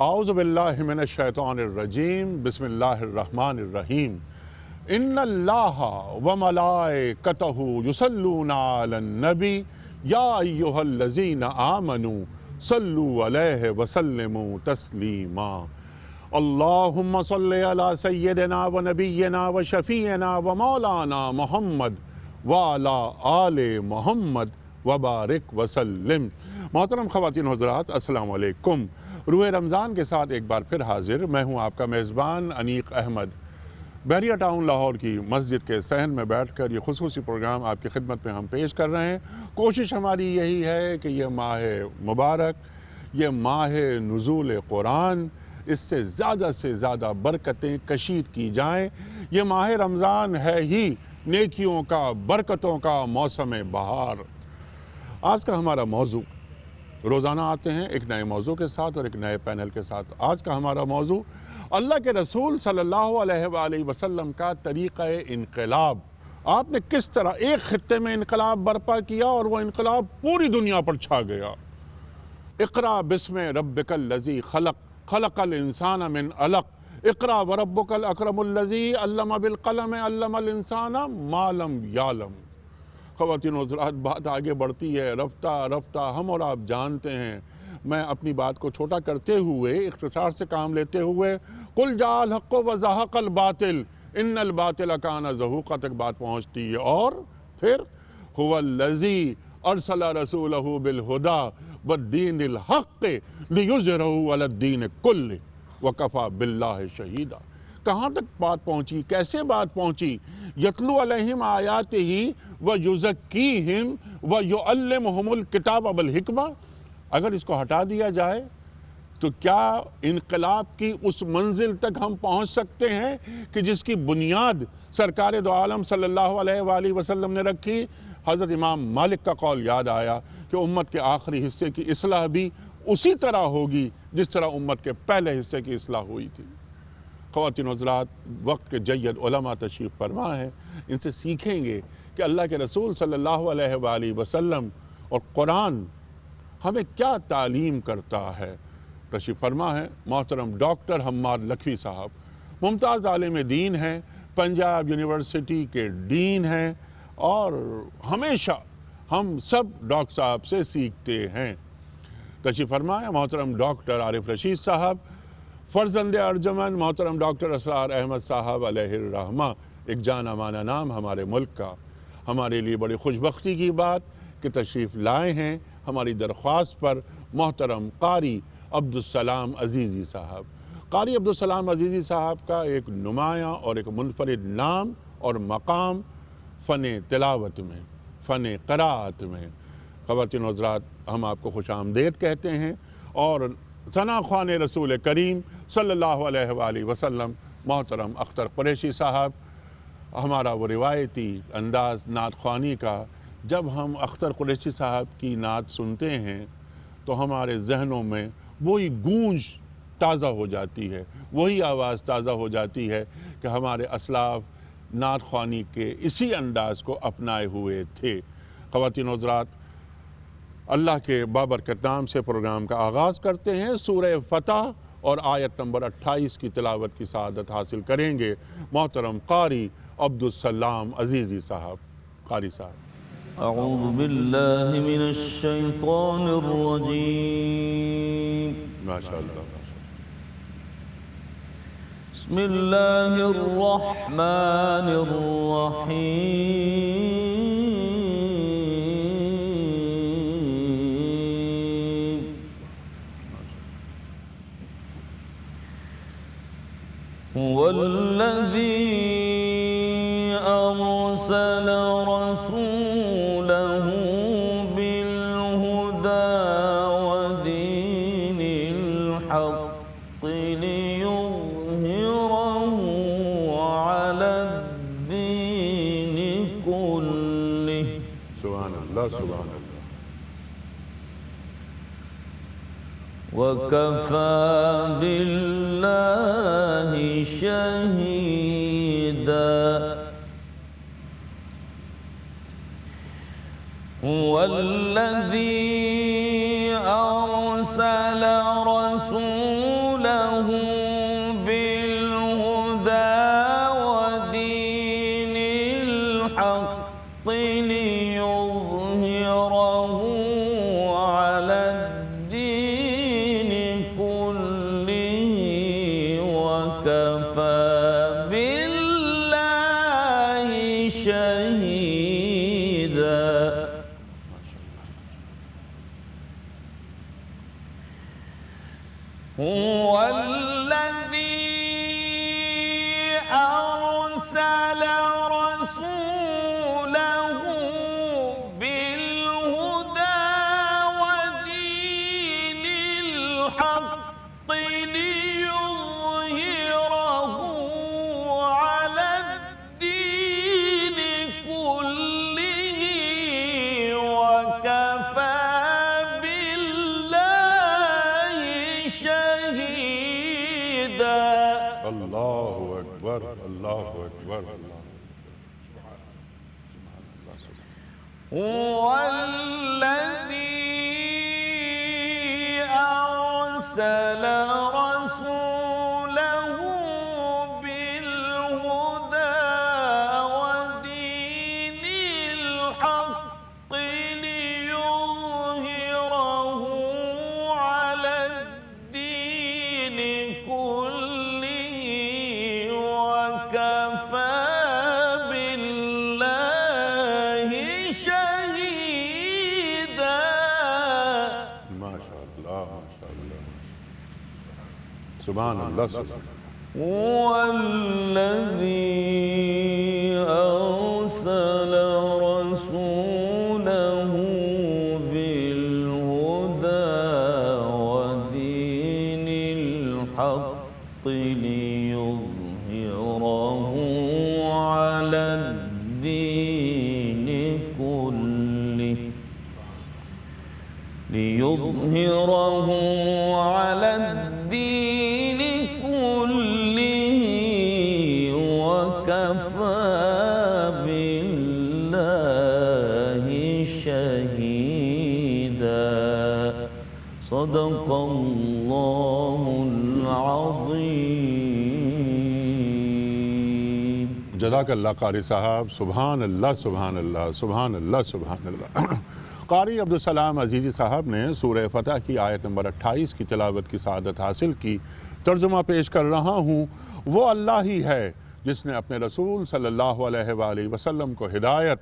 اعوذ باللہ من الشیطان الرجیم بسم اللہ الرحمن الرحیم ان اللہ وملائکتہ یصلون علی النبی یا ایہا الذین آمنوا صلوا علیہ وسلموا تسلیما اللہم صلی علی سیدنا و نبینا و شفیعنا و مولانا محمد وعلی آل محمد وبارک وسلم۔ محترم خواتین و حضرات، السلام علیکم۔ روح رمضان کے ساتھ ایک بار پھر حاضر میں ہوں آپ کا میزبان انیق احمد۔ بحریہ ٹاؤن لاہور کی مسجد کے صحن میں بیٹھ کر یہ خصوصی پروگرام آپ کی خدمت میں ہم پیش کر رہے ہیں۔ کوشش ہماری یہی ہے کہ یہ ماہ مبارک، یہ ماہ نزول قرآن، اس سے زیادہ برکتیں کشید کی جائیں۔ یہ ماہ رمضان ہے ہی نیکیوں کا، برکتوں کا موسم بہار۔ آج کا ہمارا موضوع، روزانہ آتے ہیں ایک نئے موضوع کے ساتھ اور ایک نئے پینل کے ساتھ۔ آج کا ہمارا موضوع اللہ کے رسول صلی اللہ علیہ وآلہ وسلم کا طریقہ انقلاب۔ آپ نے کس طرح ایک خطے میں انقلاب برپا کیا اور وہ انقلاب پوری دنیا پر چھا گیا۔ اقرأ بسم ربک الذی خلق، خلق الانسان من علق، اقرأ وربک الاکرم الذی علم بالقلم، علم الانسان ما لم یعلم۔ خواتین و حضرات، بات آگے بڑھتی ہے، رفتہ رفتہ ہم اور آپ جانتے ہیں۔ میں اپنی بات کو چھوٹا کرتے ہوئے، اختصار سے کام لیتے ہوئے، قل جاء الحق وزہق الباطل ان الباطل کان زہوقا تک بات پہنچتی ہے، اور پھر هو الذی ارسل رسولہ بالہدی والدین الحق لیظہرہ علی الدین کلہ وکفی باللہ شہیدا۔ کہاں تک بات پہنچی؟ کیسے بات پہنچی؟ یتلو علیہم آیاتہ ویزکیہم ویعلمہم الکتاب والحکمہ۔ اگر اس کو ہٹا دیا جائے تو کیا انقلاب کی اس منزل تک ہم پہنچ سکتے ہیں کہ جس کی بنیاد سرکار دو عالم صلی اللہ علیہ وآلہ وسلم نے رکھی؟ حضرت امام مالک کا قول یاد آیا کہ امت کے آخری حصے کی اصلاح بھی اسی طرح ہوگی جس طرح امت کے پہلے حصے کی اصلاح ہوئی تھی۔ خواتین و حضرات، وقت کے جید علماء تشریف فرما ہیں، ان سے سیکھیں گے کہ اللہ کے رسول صلی اللہ علیہ وآلہ وسلم اور قرآن ہمیں کیا تعلیم کرتا ہے۔ تشریف فرما ہے محترم ڈاکٹر حماد لکھوی صاحب، ممتاز عالم دین ہیں، پنجاب یونیورسٹی کے ڈین ہیں، اور ہمیشہ ہم سب ڈاکٹر صاحب سے سیکھتے ہیں۔ تشریف فرما ہے محترم ڈاکٹر عارف رشید صاحب، فرزند ارجمند محترم ڈاکٹر اسرار احمد صاحب علیہ الرحمہ، ایک جانا مانا نام ہمارے ملک کا۔ ہمارے لیے بڑی خوشبختی کی بات کہ تشریف لائے ہیں ہماری درخواست پر محترم قاری عبدالسلام عزیزی صاحب۔ قاری عبدالسلام عزیزی صاحب کا ایک نمایاں اور ایک منفرد نام اور مقام فن تلاوت میں، فن قرأت میں۔ خواتین و حضرات، ہم آپ کو خوش آمدید کہتے ہیں، اور ثنا خوان رسول کریم صلی اللہ علیہ وآلہ وسلم محترم اختر قریشی صاحب، ہمارا وہ روایتی انداز نعت خوانی کا، جب ہم اختر قریشی صاحب کی نعت سنتے ہیں تو ہمارے ذہنوں میں وہی گونج تازہ ہو جاتی ہے، وہی آواز تازہ ہو جاتی ہے کہ ہمارے اسلاف نعت خوانی کے اسی انداز کو اپنائے ہوئے تھے۔ خواتین و حضرات، اللہ کے بابرکت نام سے پروگرام کا آغاز کرتے ہیں۔ سورہ فتح اور آیت نمبر 28 کی تلاوت کی سعادت حاصل کریں گے محترم قاری عبدالسلام عزیزی صاحب۔ قاری صاحب۔ اعوذ باللہ من الشیطان الرجیم، ماشاءاللہ۔ بسم اللہ الرحمن الرحیم۔ والذی ارسل رسوله بالهدى ودین الحق لیظہرہ علی الدین کلہ۔ سبحان اللہ، سبحان اللہ۔ وَكَفَى بِاللَّهِ شَهِيدًا۔ هُوَ الَّذِي أَرْسَلَ رَسُولَهُ هو الذي أرسل رسوله بالهدى ودين الحق ليظهره على الدين كله وكفى بالله شهيدا. اللہ اکبر، اللہ اکبر، اللہ هو الذي أرسل رسوله بالهدى ودين الحق ليظهره على الدين كله وكفى بالله شهيدا. ماشاء اللہ، ماشاء اللہ، سبحان اللہ، سبحان اللہ. هو الذي أرسل رسوله بالهدى ودين الحق ليظهره على الدين كله وكفى بالله شهيدا. صدق الله العظيم. جزاک اللہ قاری صاحب، سبحان اللہ، سبحان اللہ، سبحان اللہ، سبحان اللہ. قاری عبدالسلام عزیزی صاحب نے سورہ فتح کی آیت نمبر 28 کی تلاوت کی سعادت حاصل کی. ترجمہ پیش کر رہا ہوں. وہ اللہ ہی ہے جس نے اپنے رسول صلی اللہ علیہ وآلہ وسلم کو ہدایت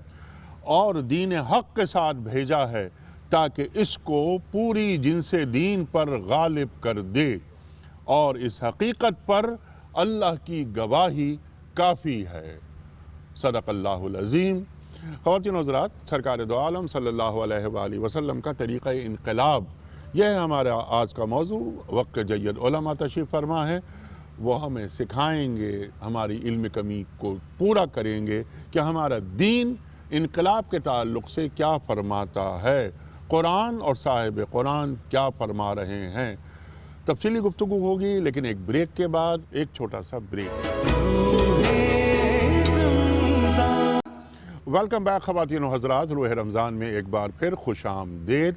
اور دین حق کے ساتھ بھیجا ہے تاکہ اس کو پوری جنس دین پر غالب کر دے، اور اس حقیقت پر اللہ کی گواہی کافی ہے. صدق اللہ العظیم. خواتین و حضرات، سرکار دو عالم صلی اللہ علیہ وآلہ وسلم کا طریقہ انقلاب، یہ ہے ہمارا آج کا موضوع. وقت جید علماء تشریف فرما ہے، وہ ہمیں سکھائیں گے، ہماری علم کمی کو پورا کریں گے کہ ہمارا دین انقلاب کے تعلق سے کیا فرماتا ہے، قرآن اور صاحب قرآن کیا فرما رہے ہیں. تفصیلی گفتگو ہوگی، لیکن ایک بریک کے بعد ایک چھوٹا سا بریک. ویلکم بیک خواتین و حضرات، روح رمضان میں ایک بار پھر خوش آمدید.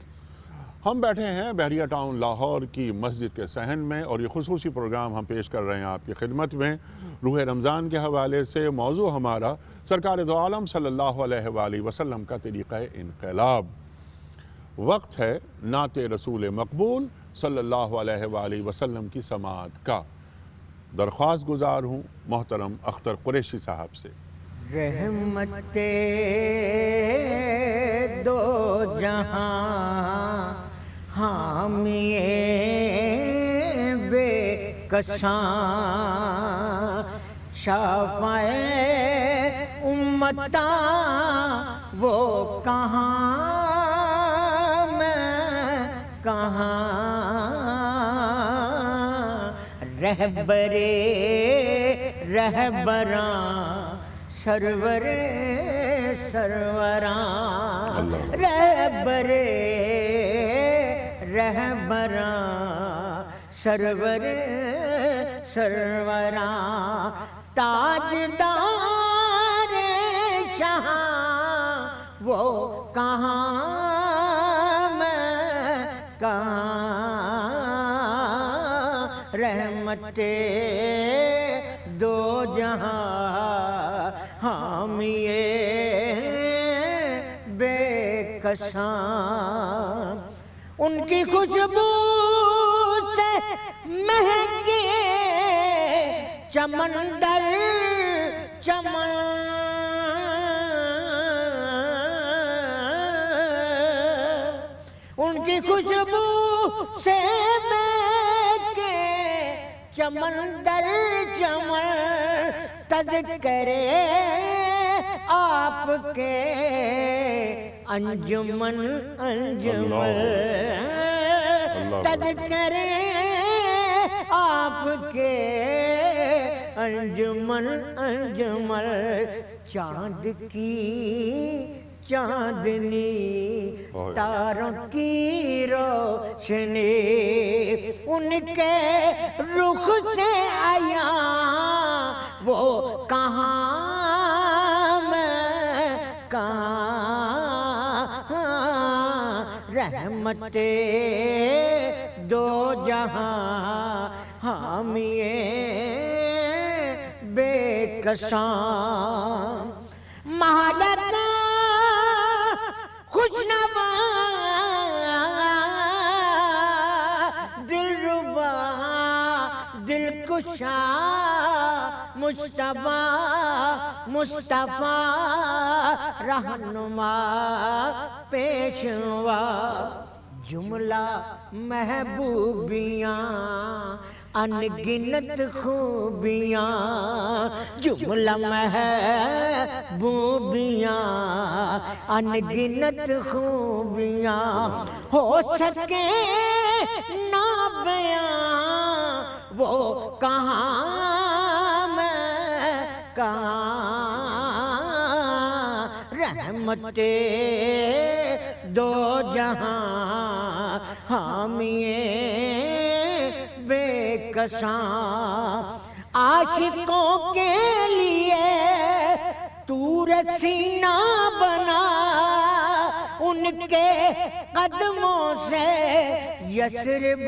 ہم بیٹھے ہیں بحریہ ٹاؤن لاہور کی مسجد کے صحن میں، اور یہ خصوصی پروگرام ہم پیش کر رہے ہیں آپ کی خدمت میں روح رمضان کے حوالے سے. موضوع ہمارا سرکار دو عالم صلی اللہ علیہ وآلہ وسلم کا طریقہ انقلاب. وقت ہے نعت رسول مقبول صلی اللہ علیہ وآلہ وسلم کی سماعت کا. درخواست گزار ہوں محترم اختر قریشی صاحب سے. رحمت دو جہاں حامی بے کساں شافع امتاں وہ کہاں میں کہاں رہبراں سرور سروراں رہبراں سرور سروراں تاجدار شاہ وہ کہاں میں کہاں رحمت دو جہاں حامی بے کساں ان کی خوشبو سے مہکے چمن در چمن ان کی خوشبو سے مہکے چمن در چمن تذکرے آپ کے انجمن انجمن تذکرے آپ کے انجمن انجمن چاند کی چاندنی تاروں کی روشنی ان کے رخ سے آیا وہ کہاں میں کہاں رحمت دو جہاں حامی بے کساں مہالک خوشنما دلربا دلکشا مجتبیٰ مصطفیٰ رہنما پیشوا جملہ محبوبیاں انگنت خوبیاں جملہ محبوبیاں انگنت خوبیاں ہو سکے نہ بیان وہ کہاں میں کہاں رحمت دو جہاں حامی بے کساں عاشقوں کے لیے طور سینہ بنا ان کے قدموں سے یثرب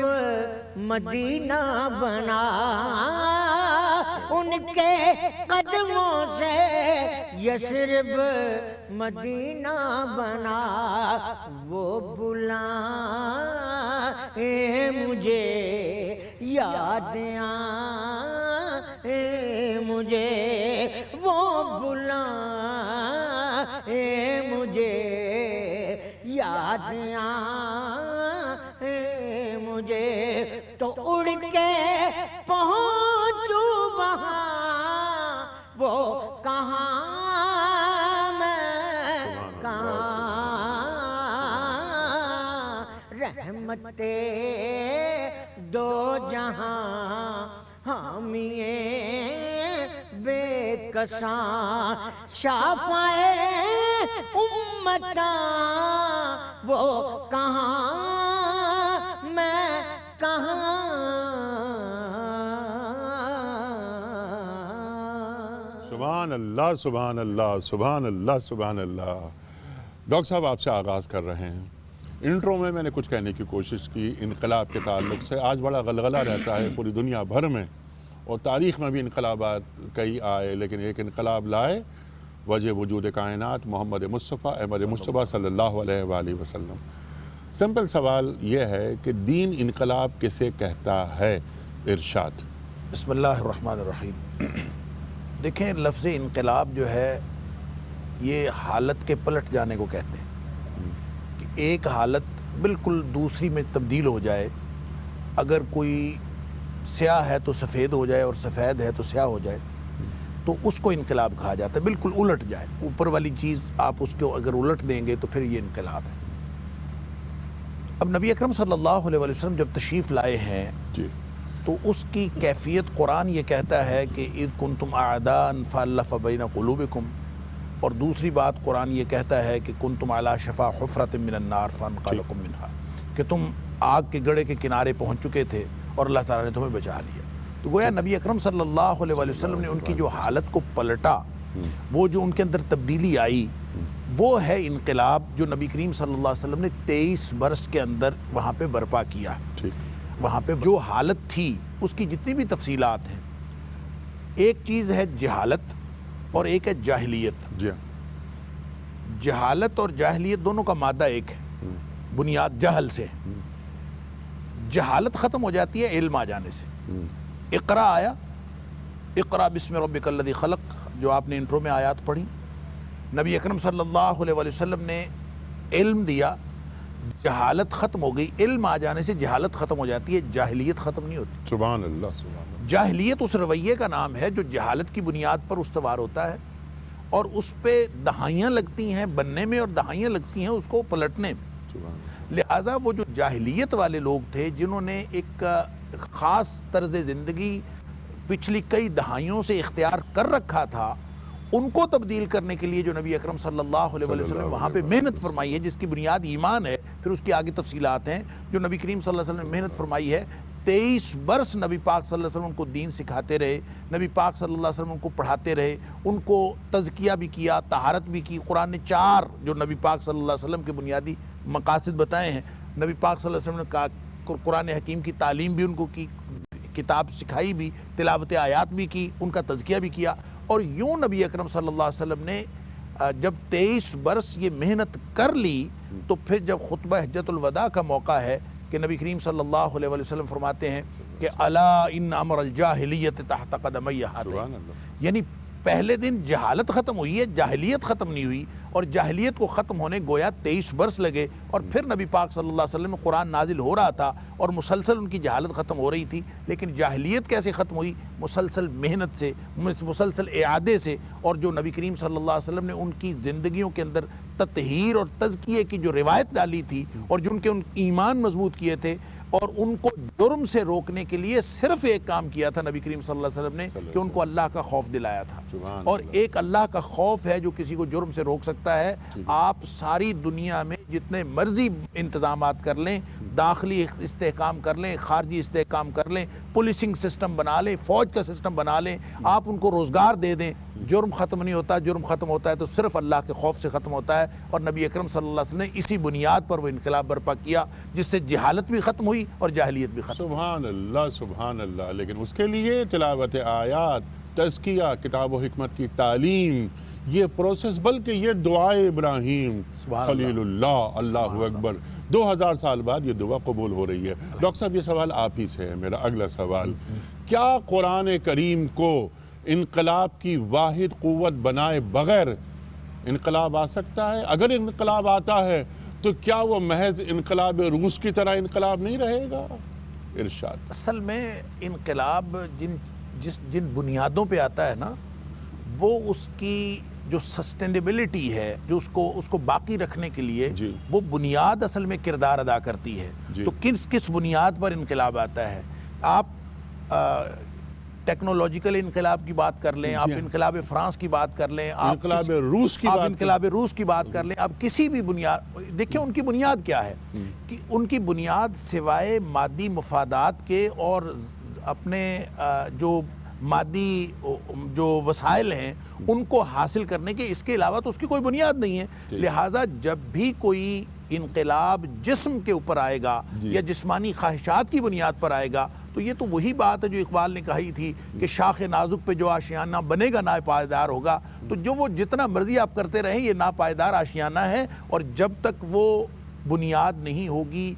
مدینہ بنا ان کے قدموں سے یثرب مدینہ بنا وہ بلائے مجھے یاد آئے مجھے وہ بلائے مجھے یاد آئے مجھے تو اڑ کے پہنچوں وہاں وہ کہاں میں کہاں رحمت دو جہاں حامی بے کساں شافعِ امتاں وہ کہاں میں کہاں سبحان اللہ سبحان اللہ سبحان اللہ سبحان اللہ۔ ڈاکٹر صاحب آپ سے آغاز کر رہے ہیں۔ انٹرو میں نے کچھ کہنے کی کوشش کی انقلاب کے تعلق سے۔ آج بڑا غلغلہ رہتا ہے پوری دنیا بھر میں، اور تاریخ میں بھی انقلابات کئی آئے، لیکن ایک انقلاب لائے وجہ وجود کائنات محمد مصطفیٰ احمد مصطفیٰ صلی اللہ علیہ وآلہ وسلم۔ سمپل سوال یہ ہے کہ دین انقلاب کسے کہتا ہے؟ ارشاد۔ بسم اللہ الرحمن الرحیم۔ دیکھیں، لفظ انقلاب جو ہے یہ حالت کے پلٹ جانے کو کہتے ہیں، کہ ایک حالت بالکل دوسری میں تبدیل ہو جائے۔ اگر کوئی سیاہ ہے تو سفید ہو جائے، اور سفید ہے تو سیاہ ہو جائے، تو اس کو انقلاب کہا جاتا ہے۔ بالکل الٹ جائے، اوپر والی چیز آپ اس کو اگر الٹ دیں گے تو پھر یہ انقلاب ہے۔ اب نبی اکرم صلی اللہ علیہ وسلم جب تشریف لائے ہیں تو اس کی کیفیت قرآن یہ کہتا ہے کہ اذ کنتم اعداء فالف بین قلوبکم، اور دوسری بات قرآن یہ کہتا ہے کہ کنتم علی شفا حفرۃ من النار فانقذکم منہا، کہ تم آگ کے گڑھے کے کنارے پہنچ چکے تھے اور اللہ تعالیٰ نے تمہیں بچا لیا۔ تو گویا نبی اکرم صلی اللہ علیہ وسلم نے ان کی جو حالت کو پلٹا، وہ جو ان کے اندر تبدیلی آئی، وہ ہے انقلاب جو نبی کریم صلی اللہ علیہ وسلم نے 23 برس کے اندر وہاں پہ برپا کیا۔ وہاں پہ جو حالت تھی اس کی جتنی بھی تفصیلات ہیں، ایک چیز ہے جہالت اور ایک ہے جاہلیت۔ جہالت اور جاہلیت دونوں کا مادہ ایک ہے، بنیاد جہل سے۔ جہالت ختم ہو جاتی ہے علم آ جانے سے۔ اقرا آیا، اقرا بسم ربک الذی خلق، جو آپ نے انٹرو میں آیات پڑھی، نبی اکرم صلی اللہ علیہ وسلم نے علم دیا، جہالت ختم ہو گئی۔ علم آ جانے سے جہالت ختم ہو جاتی ہے، جاہلیت ختم نہیں ہوتی۔ سبحان اللہ۔ جاہلیت اس رویے کا نام ہے جو جہالت کی بنیاد پر استوار ہوتا ہے اور اس پہ دہائیاں لگتی ہیں بننے میں اور دہائیاں لگتی ہیں اس کو پلٹنے میں۔ لہٰذا وہ جو جاہلیت والے لوگ تھے جنہوں نے ایک خاص طرز زندگی پچھلی کئی دہائیوں سے اختیار کر رکھا تھا، ان کو تبدیل کرنے کے لیے جو نبی اکرم صلی اللہ علیہ وسلم نے وہاں پہ محنت فرمائی ہے، جس کی بنیاد ایمان ہے، پھر اس کی آگے تفصیلات ہیں، جو نبی کریم صلی اللہ علیہ وسلم نے محنت فرمائی ہے۔ 23 برس نبی پاک صلی اللہ علیہ وسلم ان کو دین سکھاتے رہے، نبی پاک صلی اللہ علیہ وسلم ان کو پڑھاتے رہے، ان کو تزکیہ بھی کیا، طہارت بھی کی۔ قرآن نے 4 جو نبی پاک صلی اللہ علیہ وسلم کے بنیادی مقاصد بتائے ہیں، نبی پاک صلی اللہ علیہ وسلم نے قرآن حکیم کی تعلیم بھی ان کو کی، کتاب سکھائی بھی، تلاوت آیات بھی کی، ان کا تزکیہ بھی کیا۔ اور یوں نبی اکرم صلی اللہ علیہ وسلم نے جب 23 برس یہ محنت کر لی تو پھر جب خطبہ حجۃ الوداع کا موقع ہے کہ نبی کریم صلی اللہ علیہ وسلم فرماتے ہیں کہ الا ان امر الجاہلیت تحت قدمی ہاتین، یعنی پہلے دن جہالت ختم ہوئی ہے، جاہلیت ختم نہیں ہوئی، اور جاہلیت کو ختم ہونے گویا 23 برس لگے، اور پھر نبی پاک صلی اللہ علیہ وسلم میں قرآن نازل ہو رہا تھا اور مسلسل ان کی جہالت ختم ہو رہی تھی۔ لیکن جاہلیت کیسے ختم ہوئی؟ مسلسل محنت سے، مسلسل اعادے سے، اور جو نبی کریم صلی اللہ علیہ وسلم نے ان کی زندگیوں کے اندر تطہیر اور تزکیے کی جو روایت ڈالی تھی، اور جن کے ان ایمان مضبوط کیے تھے، اور ان کو جرم سے روکنے کے لیے صرف ایک کام کیا تھا نبی کریم صلی اللہ علیہ وسلم نے کہ ان کو اللہ کا خوف دلایا تھا۔ اور ایک اللہ کا خوف ہے جو کسی کو جرم سے روک سکتا ہے۔ آپ ساری دنیا میں جتنے مرضی انتظامات کر لیں، داخلی استحکام کر لیں، خارجی استحکام کر لیں، پولیسنگ سسٹم بنا لیں، فوج کا سسٹم بنا لیں، آپ ان کو روزگار دے دیں، جرم ختم نہیں ہوتا۔ جرم ختم ہوتا ہے تو صرف اللہ کے خوف سے ختم ہوتا ہے، اور نبی اکرم صلی اللہ علیہ وسلم نے اسی بنیاد پر وہ انقلاب برپا کیا جس سے جہالت بھی ختم ہوئی اور جاہلیت بھی ختم۔ سبحان اللہ سبحان اللہ۔ لیکن اس کے لیے تلاوت آیات، تزکیہ، کتاب و حکمت کی تعلیم، یہ پروسیس، بلکہ یہ دعائے ابراہیم خلیل اللہ، اللہ اکبر، 2000 سال بعد یہ دعا قبول ہو رہی ہے۔ ڈاکٹر صاحب یہ سوال آپ ہی سے ہے، میرا اگلا سوال، کیا قرآن کریم کو انقلاب کی واحد قوت بنائے بغیر انقلاب آ سکتا ہے؟ اگر انقلاب آتا ہے تو کیا وہ محض انقلاب روس کی طرح انقلاب نہیں رہے گا؟ ارشاد۔ اصل میں انقلاب جن بنیادوں پہ آتا ہے نا، وہ اس کی جو سسٹینیبلٹی ہے، جو اس کو باقی رکھنے کے لیے وہ بنیاد اصل میں کردار ادا کرتی ہے۔ تو کس بنیاد پر انقلاب آتا ہے؟ آپ ٹیکنالوجیکل انقلاب کی بات کر لیں، آپ انقلاب فرانس کی بات کر لیں، آپ انقلاب روس کی بات کر لیں، آپ کسی بھی بنیاد دیکھیں، ان کی بنیاد کیا ہے؟ کہ ان کی بنیاد سوائے مادی مفادات کے اور اپنے جو مادی جو وسائل ہیں ان کو حاصل کرنے کے، اس کے علاوہ تو اس کی کوئی بنیاد نہیں ہے۔ لہٰذا جب بھی کوئی انقلاب جسم کے اوپر آئے گا یا جسمانی خواہشات کی بنیاد پر آئے گا تو یہ تو وہی بات ہے جو اقبال نے کہی تھی کہ شاخ نازک پہ جو آشیانہ بنے گا ناپائیدار ہوگا۔ تو جو وہ جتنا مرضی آپ کرتے رہیں یہ ناپائیدار آشیانہ ہے، اور جب تک وہ بنیاد نہیں ہوگی،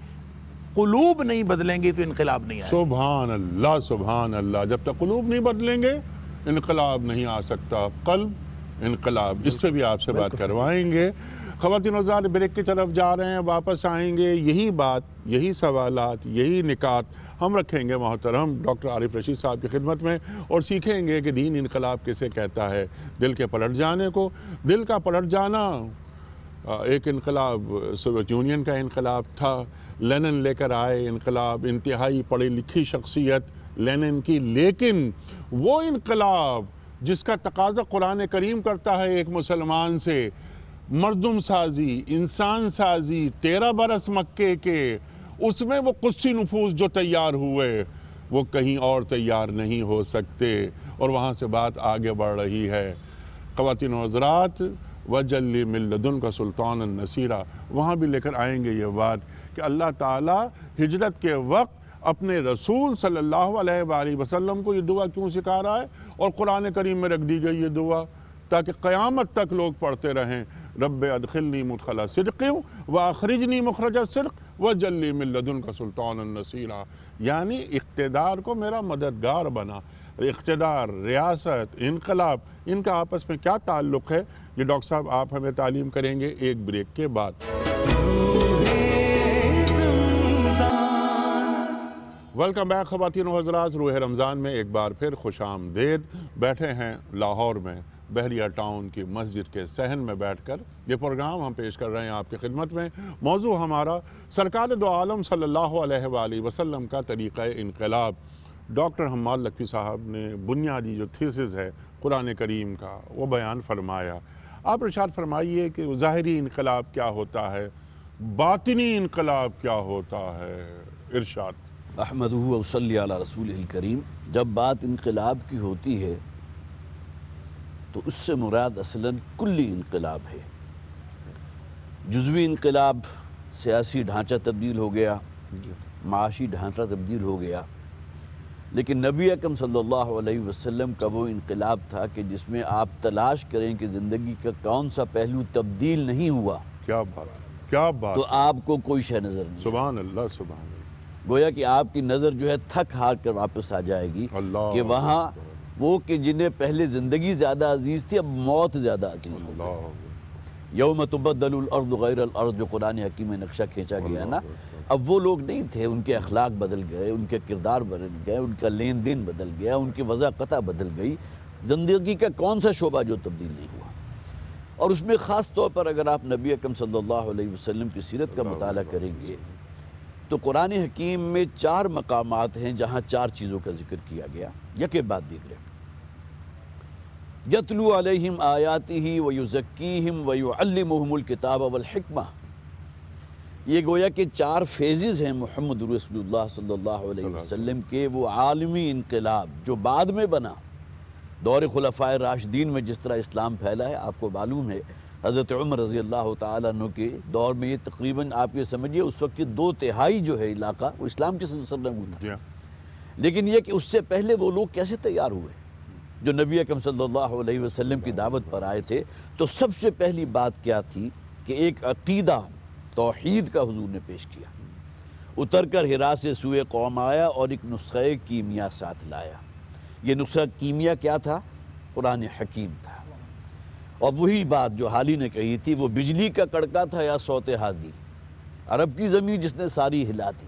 قلوب نہیں بدلیں گے تو انقلاب نہیں آئے۔ سبحان اللہ سبحان اللہ۔ جب تک قلوب نہیں بدلیں گے انقلاب نہیں آ سکتا۔ قلب انقلاب، اس پہ بھی آپ سے بات کروائیں گے۔ خواتین و حضرات، بریک کی طرف جا رہے ہیں، واپس آئیں گے، یہی بات، یہی سوالات، یہی نکات ہم رکھیں گے محترم ڈاکٹر عارف رشید صاحب کی خدمت میں، اور سیکھیں گے کہ دین انقلاب کسے کہتا ہے۔ دل کے پلٹ جانے کو، دل کا پلٹ جانا ایک انقلاب سوویت یونین کا انقلاب تھا، لینن لے کر آئے انقلاب، انتہائی پڑھی لکھی شخصیت لینن کی، لیکن وہ انقلاب جس کا تقاضا قرآن کریم کرتا ہے ایک مسلمان سے، مردم سازی، انسان سازی، 13 برس مکے کے، اس میں وہ قدسی نفوذ جو تیار ہوئے وہ کہیں اور تیار نہیں ہو سکتے، اور وہاں سے بات آگے بڑھ رہی ہے۔ خواتین و حضرات، وَجَلِّ مِن لَدُنْكَ سُلْطَانًا نَصِيرًا، وہاں بھی لے کر آئیں گے یہ بات کہ اللہ تعالیٰ ہجرت کے وقت اپنے رسول صلی اللہ علیہ وآلہ وسلم کو یہ دعا کیوں سکھا رہا ہے، اور قرآن کریم میں رکھ دی گئی یہ دعا تاکہ قیامت تک لوگ پڑھتے رہیں، رب ادخلنی مدخل صدق واخرجنی مخرج صدق وجلی من لدنک سلطانا نصیرا، یعنی اقتدار کو میرا مددگار بنا۔ اقتدار، ریاست، انقلاب، ان کا آپس میں کیا تعلق ہے، یہ ڈاکٹر صاحب آپ ہمیں تعلیم کریں گے ایک بریک کے بعد۔ ویلکم بیک خواتین و حضرات، روح رمضان میں ایک بار پھر خوش آمدید۔ بیٹھے ہیں لاہور میں بحریہ ٹاؤن کی مسجد کے صحن میں بیٹھ کر یہ پروگرام ہم پیش کر رہے ہیں آپ کی خدمت میں۔ موضوع ہمارا سرکار دو عالم صلی اللہ علیہ وآلہ وسلم کا طریقہ انقلاب۔ ڈاکٹر حماد لکھوی صاحب نے بنیادی جو تھیسز ہے قرآن کریم کا وہ بیان فرمایا۔ آپ ارشاد فرمائیے کہ ظاہری انقلاب کیا ہوتا ہے، باطنی انقلاب کیا ہوتا ہے، ارشاد۔ احمدہ و صلی علی رسول الکریم۔ جب بات انقلاب کی ہوتی ہے تو اس سے مراد اصلاً کلی انقلاب ہے۔ جزوی انقلاب، سیاسی ڈھانچہ تبدیل ہو گیا، معاشی ڈھانچہ تبدیل ہو گیا، لیکن نبی اکرم صلی اللہ علیہ وسلم کا وہ انقلاب تھا کہ جس میں آپ تلاش کریں کہ زندگی کا کون سا پہلو تبدیل نہیں ہوا کیا بات، کیا بات، تو آپ کو کوئی شے نظر نہیں۔ سبحان اللہ، سبحان اللہ۔ گویا کہ آپ کی نظر جو ہے تھک ہار کر واپس آ جائے گی اللہ کہ وہاں وہ کہ جنہیں پہلے زندگی زیادہ عزیز تھی اب موت زیادہ عزیز ہو گئی۔ اللہ، یوم تبدل الارض غیر الارض جو قرآن حکیم میں نقشہ کھینچا گیا نا، اب وہ لوگ نہیں تھے، ان کے اخلاق بدل گئے، ان کے کردار بدل گئے، ان کا لین دین بدل گیا، ان کی وضع قطع بدل گئی۔ زندگی کا کون سا شعبہ جو تبدیل نہیں ہوا؟ اور اس میں خاص طور پر اگر آپ نبی اکرم صلی اللہ علیہ وسلم کی سیرت کا مطالعہ کریں گے تو قرآن حکیم میں 4 مقامات ہیں جہاں 4 چیزوں کا ذکر کیا گیا، یکے بعد دیگرے۔ یتلو علیہم آیاتہ ویزکیہم ویعلمہم الکتاب والحکمہ۔ یہ گویا کہ 4 فیزز ہیں محمد رسول اللہ صلی اللہ علیہ وسلم کے، وہ عالمی انقلاب جو بعد میں بنا دور خلفائے راشدین میں۔ جس طرح اسلام پھیلا ہے آپ کو معلوم ہے، حضرت عمر رضی اللہ تعالیٰ عنہ کے دور میں یہ تقریباً آپ یہ سمجھیے اس وقت کی 2/3 جو ہے علاقہ وہ اسلام کے سرنگون تھا۔ لیکن یہ کہ اس سے پہلے وہ لوگ کیسے تیار ہوئے جو نبی اکرم صلی اللہ علیہ وسلم کی دعوت پر آئے تھے؟ تو سب سے پہلی بات کیا تھی کہ ایک عقیدہ توحید کا حضور نے پیش کیا۔ اتر کر حرا سے سوئے قوم آیا اور ایک نسخہ کیمیا ساتھ لایا۔ یہ نسخہ کیمیا کیا تھا؟ قرآن حکیم تھا۔ اور وہی بات جو حالی نے کہی تھی، وہ بجلی کا کڑکا تھا یا صوت ہادی، عرب کی زمین جس نے ساری ہلا دی۔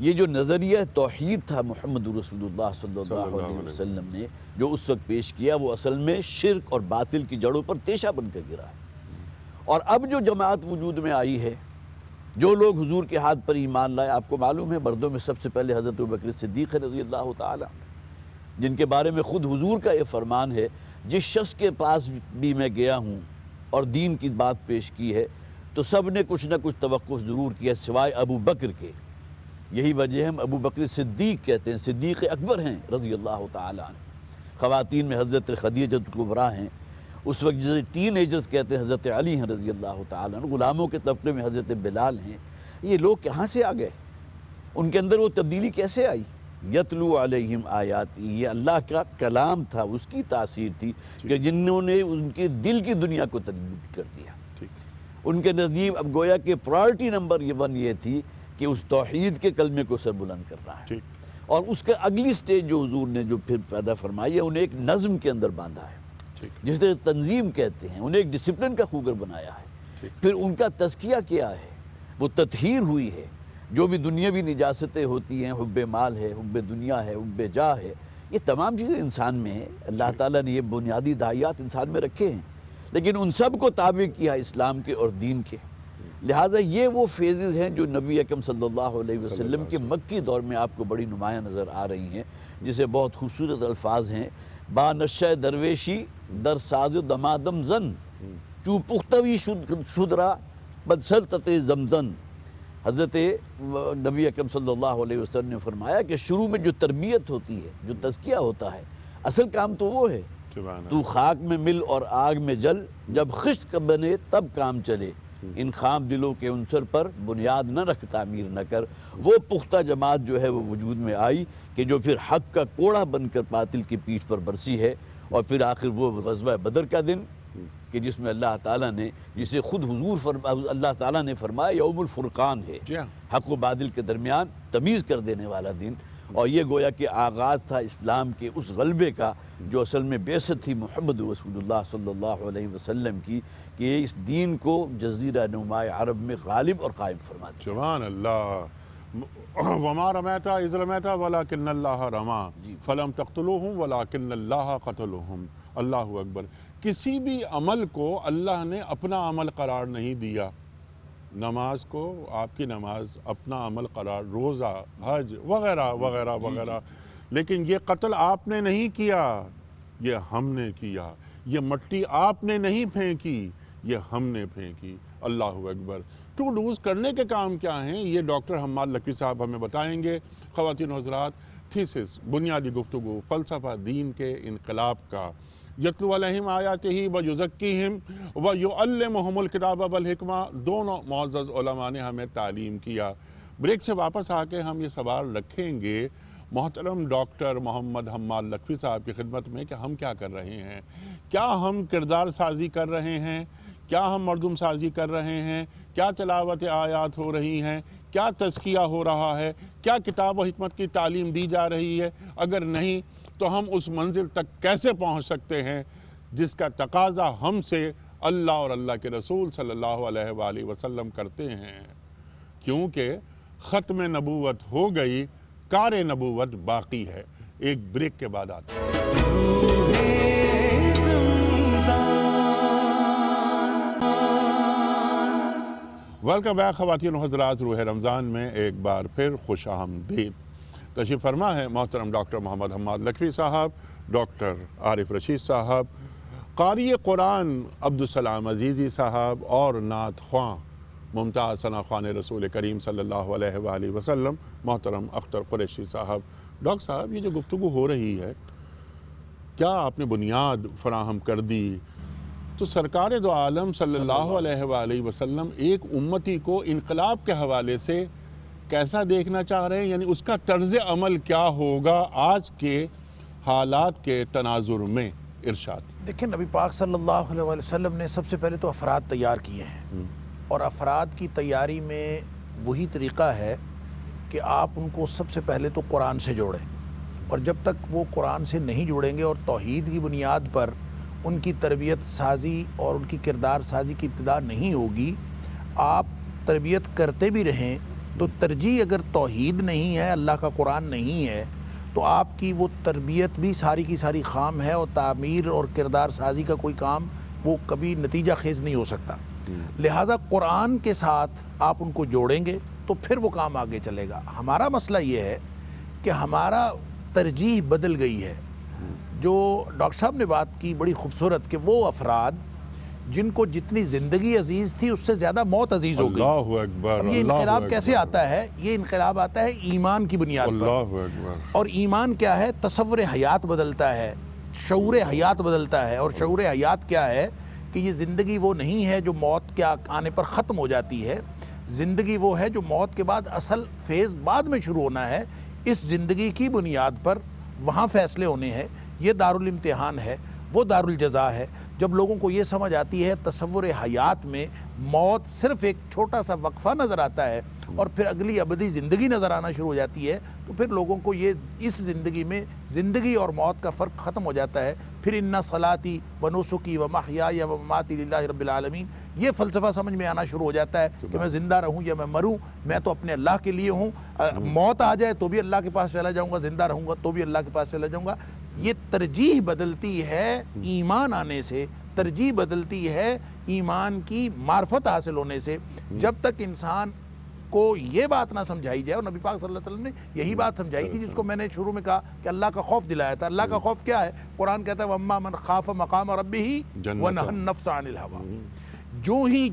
یہ جو نظریہ توحید تھا محمد رسول اللہ صلی اللہ علیہ وسلم نے جو اس وقت پیش کیا، وہ اصل میں شرک اور باطل کی جڑوں پر تیشہ بن کر گرا ہے۔ اور اب جو جماعت وجود میں آئی ہے، جو لوگ حضور کے ہاتھ پر ایمان لائے، آپ کو معلوم ہے مردوں میں سب سے پہلے حضرت ابوبکر صدیق رضی اللہ تعالیٰ، جن کے بارے میں خود حضور کا یہ فرمان ہے، جس شخص کے پاس بھی میں گیا ہوں اور دین کی بات پیش کی ہے تو سب نے کچھ نہ کچھ توقف ضرور کیا سوائے ابو بکر کے۔ یہی وجہ ہم ابو بکر صدیق کہتے ہیں، صدیق اکبر ہیں رضی اللہ تعالیٰ عنہ۔ خواتین میں حضرت خدیجہ کبریٰ ہیں، اس وقت جسے ٹین ایجرز کہتے ہیں حضرت علی ہیں رضی اللہ تعالیٰ عنہ۔ غلاموں کے طبقے میں حضرت بلال ہیں۔ یہ لوگ کہاں سے آ گئے؟ ان کے اندر وہ تبدیلی کیسے آئی؟ یتلو علیہم آیاتی، یہ اللہ کا کلام تھا، اس کی تاثیر تھی کہ جنہوں نے ان کے دل کی دنیا کو تجدید کر دیا۔ ان کے نزدیک اب گویا کہ پرائرٹی نمبر 1 یہ تھی کہ اس توحید کے کلمے کو سر بلند کرنا ہے۔ اور اس کا اگلی سٹیج جو حضور نے جو پھر پیدا فرمائی ہے، انہیں ایک نظم کے اندر باندھا ہے، جسے تنظیم کہتے ہیں، انہیں ایک ڈسپلن کا خوگر بنایا ہے۔ پھر ان کا تزکیہ کیا ہے، وہ تطہیر ہوئی ہے۔ جو بھی دنیاوی نجاستیں ہوتی ہیں، حب مال ہے، حب دنیا ہے، حب جاہ ہے، یہ تمام چیزیں انسان میں ہیں۔ اللہ تعالیٰ نے یہ بنیادی داعیات انسان میں رکھے ہیں، لیکن ان سب کو تابع کیا اسلام کے اور دین کے۔ لہٰذا یہ وہ فیزز ہیں جو نبی اکرم صلی اللہ علیہ وسلم کے مکی دور میں آپ کو بڑی نمایاں نظر آ رہی ہیں، جسے بہت خوبصورت الفاظ ہیں۔ با نشہ درویشی در ساز دمادم زن، چو پختوی شدرا بدسلطت زمزن۔ حضرت نبی اکرم صلی اللہ علیہ وسلم نے فرمایا کہ شروع میں جو تربیت ہوتی ہے، جو تزکیہ ہوتا ہے، اصل کام تو وہ ہے، تو خاک میں مل اور آگ میں جل، جب خشک بنے تب کام چلے، ان خام دلوں کے عنصر پر بنیاد نہ رکھ تعمیر نہ کر۔ وہ پختہ جماعت جو ہے وہ وجود میں آئی کہ جو پھر حق کا کوڑا بن کر باطل کی پیٹھ پر برسی ہے۔ اور پھر آخر وہ غزوہ بدر کا دن کہ جس میں اللہ تعالیٰ نے، جسے خود حضور اللہ تعالیٰ نے فرمایا یوم الفرقان ہے، حق و باطل کے درمیان تمیز کر دینے والا دن۔ اور یہ گویا کہ آغاز تھا اسلام کے اس غلبے کا جو اصل میں بعثت تھی محمد رسول اللہ صلی اللہ علیہ وسلم کی، کہ اس دین کو جزیرہ نما عرب میں غالب اور قائم فرما دیا۔ سبحان اللہ۔ وما رمیت اذ رمیت ولکن اللہ رما فلم تقتلوہم ولکن اللہ قتلوہم. اللہ اکبر. کسی بھی عمل کو اللہ نے اپنا عمل قرار نہیں دیا. نماز کو آپ کی نماز اپنا عمل قرار، روزہ، حج وغیرہ وغیرہ وغیرہ، لیکن یہ قتل آپ نے نہیں کیا، یہ ہم نے کیا. یہ مٹی آپ نے نہیں پھینکی، یہ ہم نے پھینکی. اللہ اکبر. ٹو ڈوز کرنے کے کام کیا ہیں یہ ڈاکٹر حماد لکھوی صاحب ہمیں بتائیں گے. خواتین و حضرات، تھیسس بنیادی گفتگو علفلسفہ دین کے انقلاب کا. یتلو علیہم آیاتہ ویزکیہم ویعلمہم الکتاب والحکمہ. دونوں معزز علماء نے ہمیں تعلیم کیا. بریک سے واپس آ کے ہم یہ سوال رکھیں گے محترم ڈاکٹر محمد حماد لکھوی صاحب کی خدمت میں کہ ہم کیا کر رہے ہیں. کیا ہم کردار سازی کر رہے ہیں؟ کیا ہم مردم سازی کر رہے ہیں؟ کیا تلاوت آیات ہو رہی ہیں؟ کیا تزکیہ ہو رہا ہے؟ کیا کتاب و حکمت کی تعلیم دی جا رہی ہے؟ اگر نہیں تو ہم اس منزل تک کیسے پہنچ سکتے ہیں جس کا تقاضا ہم سے اللہ اور اللہ کے رسول صلی اللہ علیہ وآلہ وسلم کرتے ہیں؟ کیونکہ ختم نبوت ہو گئی، کار نبوت باقی ہے. ایک بریک کے بعد آتے ہیں. ویلکم بیک خواتین و حضرات. روح رمضان میں ایک بار پھر خوش آمدید. تشریف فرما ہے محترم ڈاکٹر محمد حماد لکھوی صاحب، ڈاکٹر عارف رشید صاحب، قاری قرآن عبدالسلام عزیزی صاحب اور نعت خواں ممتاز ثنا خوان رسول کریم صلی اللہ علیہ وآلہ وسلم محترم اختر قریشی صاحب. ڈاکٹر صاحب، یہ جو گفتگو ہو رہی ہے، کیا آپ نے بنیاد فراہم کر دی تو سرکار دو عالم صلی اللہ علیہ وآلہ وسلم ایک امتی کو انقلاب کے حوالے سے کیسا دیکھنا چاہ رہے ہیں؟ یعنی اس کا طرز عمل کیا ہوگا آج کے حالات کے تناظر میں؟ ارشاد. دیکھیں، نبی پاک صلی اللہ علیہ وآلہ وسلم نے سب سے پہلے تو افراد تیار کیے ہیں، اور افراد کی تیاری میں وہی طریقہ ہے کہ آپ ان کو سب سے پہلے تو قرآن سے جوڑیں، اور جب تک وہ قرآن سے نہیں جوڑیں گے اور توحید کی بنیاد پر ان کی تربیت سازی اور ان کی کردار سازی کی ابتدا نہیں ہوگی، آپ تربیت کرتے بھی رہیں تو ترجیح اگر توحید نہیں ہے، اللہ کا قرآن نہیں ہے، تو آپ کی وہ تربیت بھی ساری کی ساری خام ہے، اور تعمیر اور کردار سازی کا کوئی کام وہ کبھی نتیجہ خیز نہیں ہو سکتا. لہٰذا قرآن کے ساتھ آپ ان کو جوڑیں گے تو پھر وہ کام آگے چلے گا. ہمارا مسئلہ یہ ہے کہ ہمارا ترجیح بدل گئی ہے. جو ڈاکٹر صاحب نے بات کی بڑی خوبصورت کہ وہ افراد جن کو جتنی زندگی عزیز تھی اس سے زیادہ موت عزیز ہو گئی. اللہ اکبر. اب یہ انقلاب کیسے آتا ہے؟ یہ انقلاب آتا ہے ایمان کی بنیاد پر. اللہ اکبر. اور ایمان کیا ہے؟ تصور حیات بدلتا ہے، شعور حیات بدلتا ہے. اور شعور حیات کیا ہے؟ کہ یہ زندگی وہ نہیں ہے جو موت کے آنے پر ختم ہو جاتی ہے. زندگی وہ ہے جو موت کے بعد اصل فیز بعد میں شروع ہونا ہے. اس زندگی کی بنیاد پر وہاں فیصلے ہونے ہیں. یہ دارالامتحان ہے، وہ دارالجزا ہے. جب لوگوں کو یہ سمجھ آتی ہے تصور حیات میں موت صرف ایک چھوٹا سا وقفہ نظر آتا ہے اور پھر اگلی ابدی زندگی نظر آنا شروع ہو جاتی ہے، تو پھر لوگوں کو یہ اس زندگی میں زندگی اور موت کا فرق ختم ہو جاتا ہے. پھر ان صلاتی و نسکی و محیای و مماتی للہ رب العالمین، یہ فلسفہ سمجھ میں آنا شروع ہو جاتا ہے کہ میں زندہ رہوں یا میں مروں، میں تو اپنے اللہ کے لیے ہوں. موت آ جائے تو بھی اللہ کے پاس چلا جاؤں گا، زندہ رہوں گا تو بھی اللہ کے پاس چلا جاؤں گا. یہ ترجیح بدلتی ہے ایمان آنے سے، ترجیح بدلتی ہے ایمان کی معرفت حاصل ہونے سے. جب تک انسان کو یہ بات نہ سمجھائی جائے، اور نبی پاک صلی اللہ علیہ وسلم نے یہی بات سمجھائی تھی جس کو میں نے شروع میں کہا کہ اللہ کا خوف دلایا تھا. اللہ کا خوف کیا ہے؟ قرآن کہتا ہے وَأَمَّا مَنْ خَافَ مَقَامَ رَبِّهِ وَنَهَى النَّفْسَ عَنِ الْهَوَىٰ. جو ہی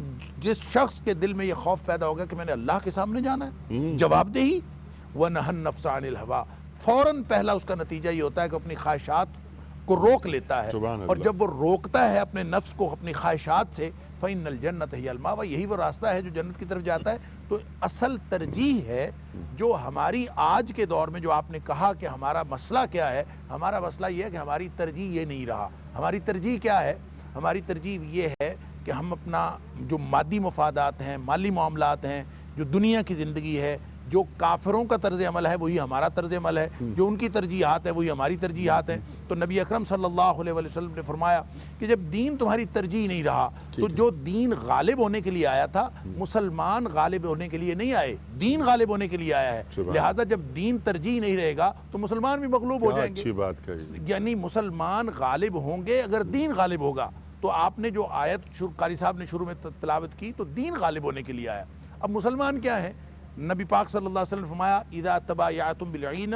جس شخص کے دل میں یہ خوف پیدا ہوگا کہ میں نے اللہ کے سامنے جانا ہے، جواب دہی وَنَهَى النَّفْسَ عَنِ الْهَوَىٰ، فوراً پہلا اس کا نتیجہ یہ ہوتا ہے کہ اپنی خواہشات کو روک لیتا ہے. اور جب وہ روکتا ہے اپنے نفس کو اپنی خواہشات سے، فَإِنَّ الْجَنَّةَ هِيَ الْمَأْوَىٰ، یہی وہ راستہ ہے جو جنت کی طرف جاتا ہے. تو اصل ترجیح ہے جو ہماری آج کے دور میں، جو آپ نے کہا کہ ہمارا مسئلہ کیا ہے، ہمارا مسئلہ یہ ہے کہ ہماری ترجیح یہ نہیں رہا. ہماری ترجیح کیا ہے؟ ہماری ترجیح یہ ہے کہ ہم اپنا جو مادی مفادات ہیں، مالی معاملات ہیں، جو دنیا کی زندگی ہے، جو کافروں کا طرز عمل ہے وہی ہمارا طرز عمل ہے، جو ان کی ترجیحات ہے وہی ہماری ترجیحات ہیں۔ تو نبی اکرم صلی اللہ علیہ وسلم نے فرمایا کہ جب دین تمہاری ترجیح نہیں رہا تو جو دین غالب ہونے کے لیے آیا تھا، مسلمان غالب ہونے کے لیے نہیں آئے، دین غالب ہونے کے لیے آیا ہے۔ لہٰذا جب دین ترجیح نہیں رہے گا تو مسلمان بھی مغلوب ہو جائیں گے۔ اچھی بات کہی۔ یعنی مسلمان غالب ہوں گے اگر دین غالب ہوگا۔ تو آپ نے جو آیت قاری صاحب نے شروع میں تلاوت کی تو دین غالب ہونے کے لیے آیا۔ اب مسلمان کیا ہے؟ نبی پاک صلی اللہ علیہ وسلم نے فرمایا اذا تبایعتم بالعینہ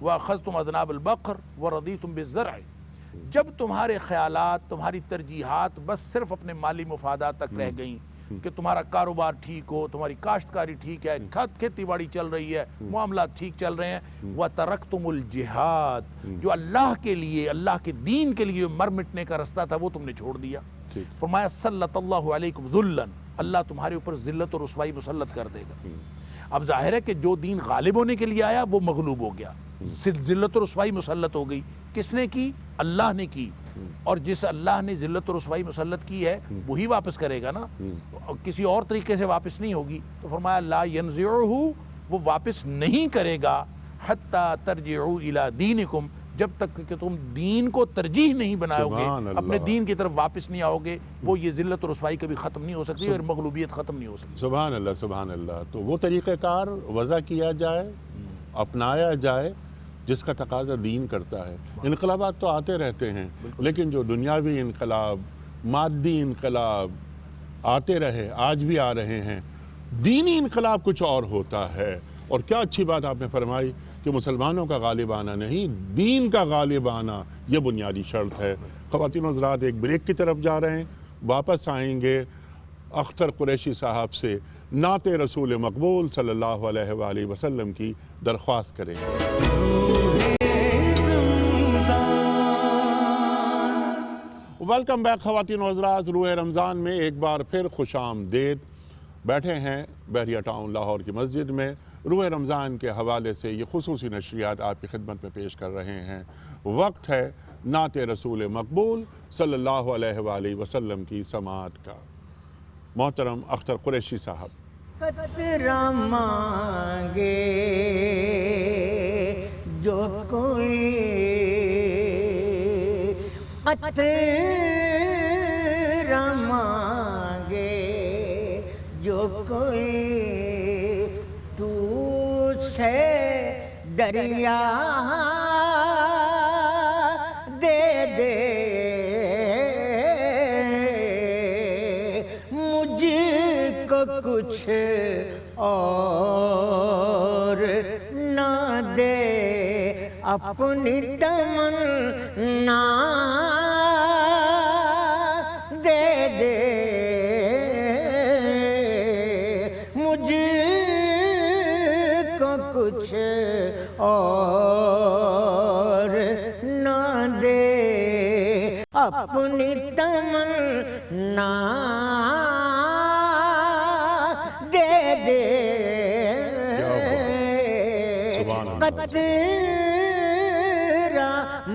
واخذتم اذناب البقر ورضیتم بالزرع، جب تمہارے خیالات، تمہاری ترجیحات بس صرف اپنے مالی مفادات تک رہ گئیں کہ تمہارا کاروبار ٹھیک ہو، تمہاری کاشتکاری ٹھیک ہے، کھیتی باڑی چل رہی ہے، معاملات ٹھیک چل رہے ہیں، وَتَرَكْتُمُ الْجِهَادِ، جو اللہ کے لیے، اللہ کے دین کے لیے مر مٹنے کا رستہ تھا وہ تم نے چھوڑ دیا، فرمایا سلط اللہ علیکم ذلًا، اللہ تمہارے اوپر ذلت اور رسوائی مسلط کر دے گا۔ اب ظاہر ہے کہ جو دین غالب ہونے کے لیے آیا وہ مغلوب ہو گیا، ذلت و رسوائی مسلط ہو گئی۔ کس نے کی؟ اللہ نے کی، اور جس اللہ نے ذلت و رسوائی مسلط کی ہے وہی واپس کرے گا نا، کسی اور طریقے سے واپس نہیں ہوگی۔ تو فرمایا لا ینزعہ، وہ واپس نہیں کرے گا حتی ترجعوا الی دینکم، جب تک کہ تم دین کو ترجیح نہیں بناؤ گے، اپنے دین کی طرف واپس نہیں آؤ گے، وہ یہ ذلت و رسوائی کبھی ختم نہیں ہو سکتی اور مغلوبیت ختم نہیں ہو سکتی۔ سبحان اللہ، سبحان اللہ۔ تو وہ طریقہ کار وضع کیا جائے، اپنایا جائے جس کا تقاضا دین کرتا ہے۔ انقلابات تو آتے رہتے ہیں، لیکن جو دنیاوی انقلاب، مادی انقلاب آتے رہے، آج بھی آ رہے ہیں، دینی انقلاب کچھ اور ہوتا ہے۔ اور کیا اچھی بات آپ نے فرمائی کہ مسلمانوں کا غالب آنا نہیں، دین کا غالب آنا یہ بنیادی شرط ہے۔ خواتین و حضرات، ایک بریک کی طرف جا رہے ہیں، واپس آئیں گے اختر قریشی صاحب سے نعت رسول مقبول صلی اللہ علیہ وآلہ وسلم کی درخواست کریں گے۔ ویلکم بیک خواتین و حضرات، روح رمضان میں ایک بار پھر خوش آمدید۔ بیٹھے ہیں بحریہ ٹاؤن لاہور کی مسجد میں، روح رمضان کے حوالے سے یہ خصوصی نشریات آپ کی خدمت میں پیش کر رہے ہیں۔ وقت ہے نعت رسول مقبول صلی اللہ علیہ وآلہ وسلم کی سماعت کا۔ محترم اختر قریشی صاحب۔ قطرہ مانگے جو کوئی، قطرہ مانگے جو کوئی، تو سے دریا دے دے، مجھ کو کچھ اور نہ دے، اپنی تمنا دے دے، مجھ کو کچھ اور نہ دے، اپنی تمنا دے دے، قطرہ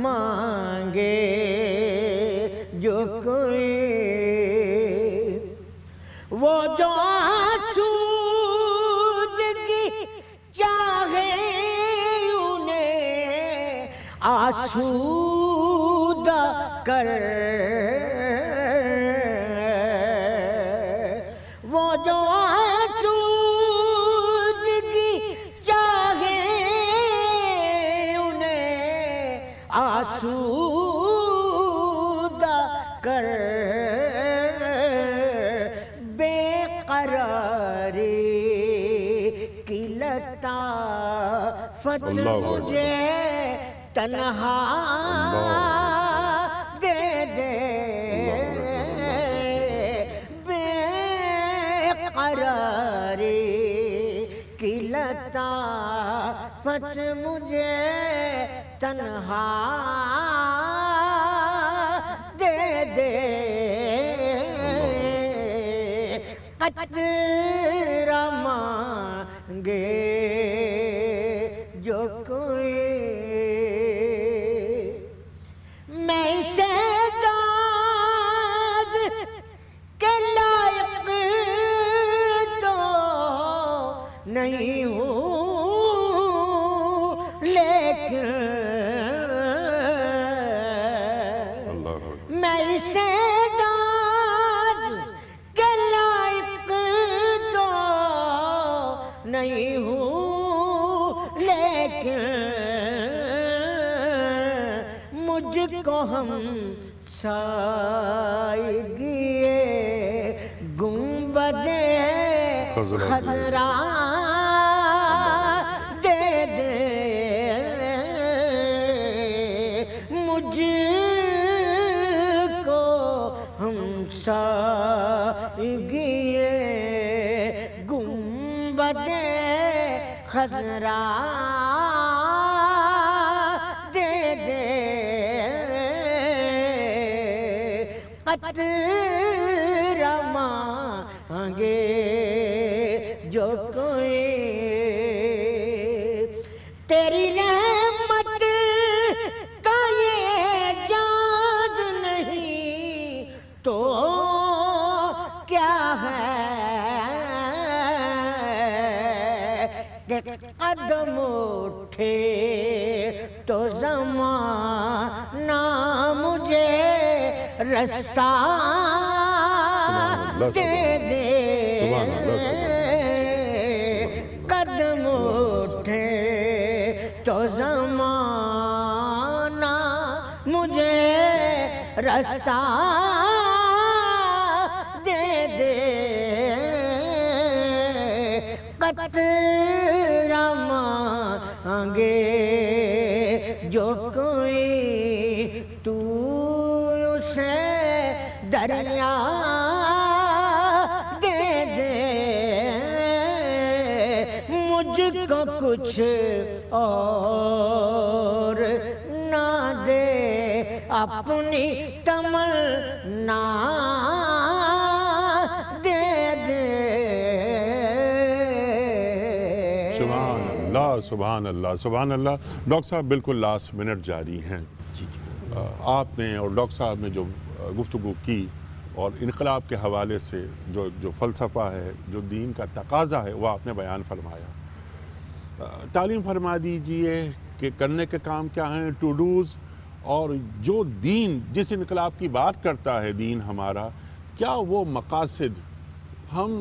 مانگے جو کوئی، وہ جو آسودگی چاہے انہیں آسودہ کر، وہ جو آسودگی چاہے انہیں آسودہ کر، بے قراری کی لطافت مجھے تنہا دے دے، بے قراری کی لطافت مجھے تنہا دے دے، قطرہ مانگے جو کوئی، میں اسے داد کے لائق تو نہیں ہوں، کو ہم سائیگیے گنبد خضرا دے دے مجھ کو ہم سائیگیے گنبد خضرا دے دے قطرہ مانگے جو کوئی تیری رحمت کا یہ اعجاز نہیں تو کیا ہے کہ قدم اٹھے تو زمانہ مجھے رستہ دے دے قدم اٹھے تو زمانہ مجھے رستہ دے دے قطرہ مانگے جو کوئی تو اسے دریا دے دے مجھ کو کچھ اور نہ دے اپنی تمنا دے دے سبحان اللہ سبحان اللہ سبحان اللہ۔ ڈاکٹر صاحب بالکل لاسٹ منٹ جاری ہیں، آپ نے اور ڈاکٹر صاحب نے جو گفتگو کی اور انقلاب کے حوالے سے جو فلسفہ ہے، جو دین کا تقاضا ہے، وہ آپ نے بیان فرمایا۔ تعلیم فرما دیجئے کہ کرنے کے کام کیا ہیں، ٹو ڈوز، اور جو دین جس انقلاب کی بات کرتا ہے دین ہمارا، کیا وہ مقاصد ہم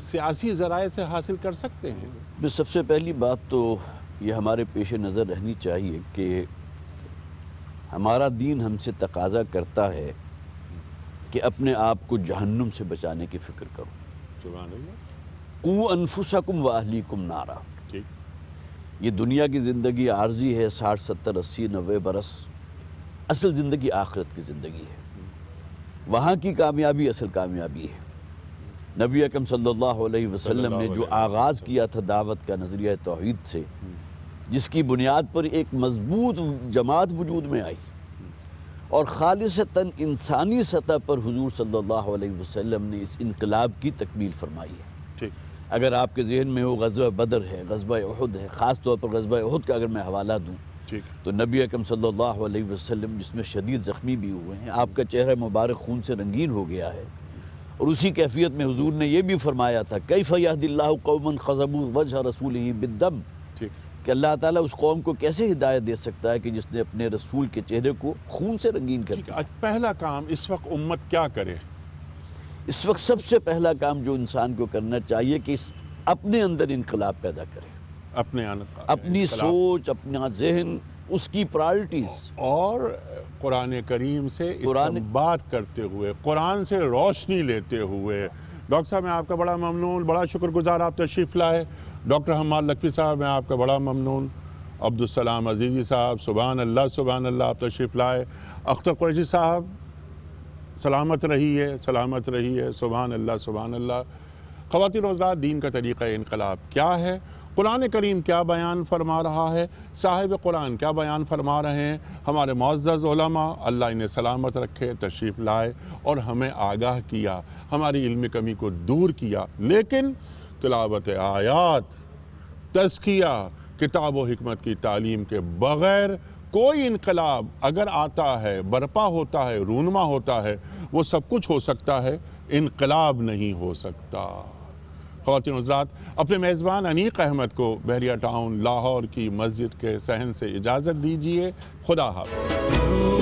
سیاسی ذرائع سے حاصل کر سکتے ہیں؟ سب سے پہلی بات تو یہ ہمارے پیش نظر رہنی چاہیے کہ ہمارا دین ہم سے تقاضا کرتا ہے کہ اپنے آپ کو جہنم سے بچانے کی فکر کرو۔ سبحان اللہ۔ قُوْ أَنفُسَكُمْ وَأَهْلِيكُمْ نَارًا۔ ٹھیک۔ یہ دنیا کی زندگی عارضی ہے، 60 70 80 90 برس، اصل زندگی آخرت کی زندگی ہے، وہاں کی کامیابی اصل کامیابی ہے۔ نبی اکرم صلی اللہ علیہ وسلم نے جو آغاز کیا تھا دعوت کا نظریہ توحید سے، جس کی بنیاد پر ایک مضبوط جماعت وجود میں آئی اور خالصتاً انسانی سطح پر حضور صلی اللہ علیہ وسلم نے اس انقلاب کی تکمیل فرمائی ہے۔ ٹھیک۔ اگر آپ کے ذہن میں ہو غزوہ بدر ہے، غزوہ احد ہے، خاص طور پر غزوہ احد کا اگر میں حوالہ دوں ٹھیک۔ تو نبی اکرم صلی اللہ علیہ وسلم جس میں شدید زخمی بھی ہوئے ہیں، آپ کا چہرہ مبارک خون سے رنگین ہو گیا ہے، اور اسی کیفیت میں حضور نے یہ بھی فرمایا تھا کیف یہدی اللہ قوما خضبوا وجہ رسولہ بالدم، ٹھیک۔ کہ اللہ تعالیٰ اس قوم کو کیسے ہدایت دے سکتا ہے کہ جس نے اپنے رسول کے چہرے کو خون سے رنگین کر دیا۔ پہلا کام اس وقت امت کیا کرے؟ اس وقت سب سے پہلا کام جو انسان کو کرنا چاہیے کہ اپنے اندر انقلاب پیدا کرے، اپنی سوچ، اپنا ذہن، اس کی پرائرٹیز، اور قرآن کریم سے استنباط کرتے ہوئے، قرآن سے روشنی لیتے ہوئے۔ ڈاکٹر صاحب میں آپ کا بڑا ممنون، بڑا شکر گزار آپ تشریف لائے۔ ڈاکٹر حماد لکھوی صاحب میں آپ کا بڑا ممنون، عبدالسلام عزیزی صاحب سبحان اللہ آپ تشریف لائے۔ اختر قریشی صاحب سلامت رہیے سبحان اللہ۔ خواتین و حضرات، دین کا طریقہ انقلاب کیا ہے، قرآن کریم کیا بیان فرما رہا ہے، صاحب قرآن کیا بیان فرما رہے ہیں، ہمارے معزز علماء اللہ انہیں سلامت رکھے تشریف لائے اور ہمیں آگاہ کیا، ہماری علمی کمی کو دور کیا۔ لیکن تلاوت آیات، تزکیہ، کتاب و حکمت کی تعلیم کے بغیر کوئی انقلاب اگر آتا ہے، برپا ہوتا ہے، رونما ہوتا ہے، وہ سب کچھ ہو سکتا ہے، انقلاب نہیں ہو سکتا۔ خواتین و حضرات، اپنے میزبان انیق احمد کو بحریہ ٹاؤن لاہور کی مسجد کے صحن سے اجازت دیجیے۔ خدا حافظ۔